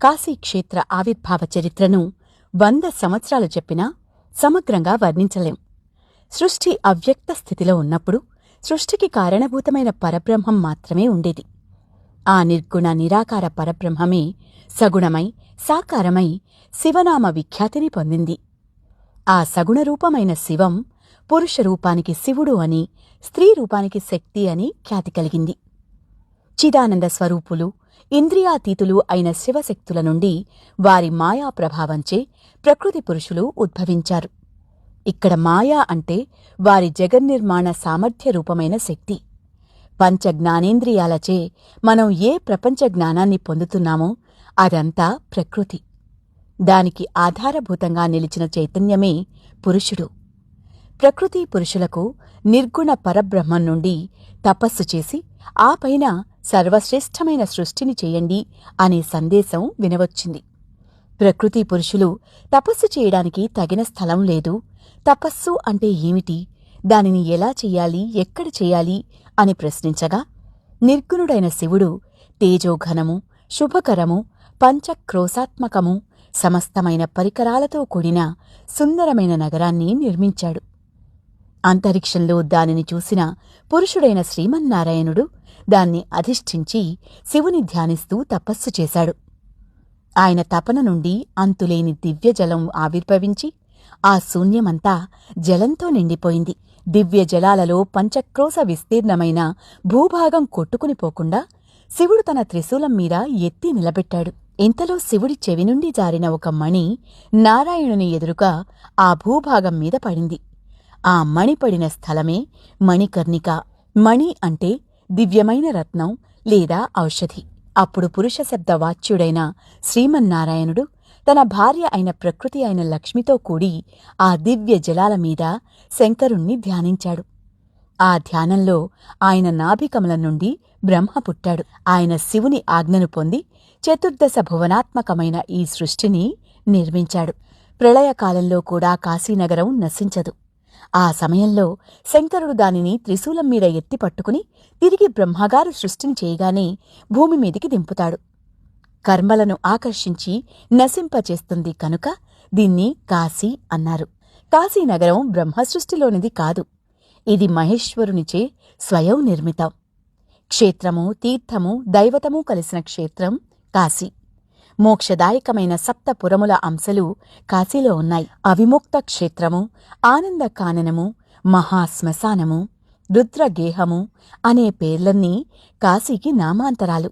కాశీక్షేత్ర ఆవిర్భావ చరిత్రను 100 సంవత్సరాలు చెప్పినా సమగ్రంగా వర్ణించలేం. సృష్టి అవ్యక్త స్థితిలో ఉన్నప్పుడు సృష్టికి కారణభూతమైన పరబ్రహ్మం మాత్రమే ఉండేది. ఆ నిర్గుణ నిరాకార పరబ్రహ్మమే సగుణమై సాకారమై శివనామ విఖ్యాతిని పొందింది. ఆ సగుణరూపమైన శివం పురుషరూపానికి శివుడు అని, స్త్రీ రూపానికి శక్తి అని ఖ్యాతి కలిగింది. చిదానంద స్వరూపులు, ఇంద్రియాతీతులు అయిన శివశక్తుల నుండి వారి మాయా ప్రభావంచే ప్రకృతి పురుషులు ఉద్భవించారు. ఇక్కడ మాయా అంటే వారి జగన్నిర్మాణ సామర్థ్య రూపమైన శక్తి. పంచజ్ఞానేంద్రియాలచే మనం ఏ ప్రపంచ జ్ఞానాన్ని పొందుతున్నామో అదంతా ప్రకృతి. దానికి ఆధారభూతంగా నిలిచిన చైతన్యమే పురుషుడు. ప్రకృతి పురుషులకు నిర్గుణ పరబ్రహ్మం నుండి తపస్సు చేసి ఆపైన సర్వశ్రేష్టమైన సృష్టిని చేయండి అనే సందేశం వినవచ్చింది. ప్రకృతి పురుషులు తపస్సు చేయడానికి తగిన స్థలం లేదు, తపస్సు అంటే ఏమిటి, దానిని ఎలా చెయ్యాలి, ఎక్కడ చెయ్యాలి అని ప్రశ్నించగా నిర్గుణుడైన శివుడు తేజోఘనము, శుభకరము, పంచక్రోశాత్మకము, సమస్తమైన పరికరాలతో కూడిన సుందరమైన నగరాన్ని నిర్మించాడు. అంతరిక్షంలో దానిని చూసిన పురుషుడైన శ్రీమన్నారాయణుడు దాన్ని అధిష్ఠించి శివుని ధ్యానిస్తూ తపస్సు చేశాడు. ఆయన తపన నుండి అంతులేని దివ్యజలం ఆవిర్భవించి ఆ శూన్యమంతా జలంతో నిండిపోయింది. దివ్య జలాలలో పంచక్రోశ విస్తీర్ణమైన భూభాగం కొట్టుకునిపోకుండా శివుడు తన త్రిశూలం మీద ఎత్తి నిలబెట్టాడు. ఇంతలో శివుడి చెవి నుండి జారిన ఒక మణి నారాయణుని ఎదురుగా ఆ భూభాగం మీద పడింది. ఆ మణి పడిన స్థలమే మణికర్ణిక. మణి అంటే దివ్యమైన రత్నం లేదా ఔషధి. అప్పుడు పురుషశబ్ద వాచ్యుడైన శ్రీమన్నారాయణుడు తన భార్య అయిన ప్రకృతి అయిన లక్ష్మితో కూడి ఆ దివ్య జలాల మీద శంకరుణ్ణి ధ్యానించాడు. ఆ ధ్యానంలో ఆయన నాభికమలం నుండి బ్రహ్మ పుట్టాడు. ఆయన శివుని ఆజ్ఞను పొంది చతుర్దశ భువనాత్మకమైన ఈ సృష్టిని నిర్మించాడు. ప్రళయకాలంలో కూడా కాశీనగరం నశించదు. ఆ సమయంలో శంకరుడు దానిని త్రిశూలం మీద ఎత్తి పట్టుకుని తిరిగి బ్రహ్మగారు సృష్టిని చేయగానే భూమి మీదికి దింపుతాడు. కర్మలను ఆకర్షించి నశింపచేస్తుంది కనుక దీన్ని కాశీ అన్నారు. కాశీనగరం బ్రహ్మసృష్టిలోనిది కాదు. ఇది మహేశ్వరునిచే స్వయం నిర్మితం. క్షేత్రము, తీర్థము, దైవతము కలిసిన క్షేత్రం కాశీ. మోక్షదాయకమైన సప్తపురముల అంశలు కాశీలో ఉన్నాయి. అవిముక్త క్షేత్రము, ఆనంద కాననము, మహాశ్మశానము, రుద్రగేహము అనే పేర్లన్నీ కాశీకి నామాంతరాలు.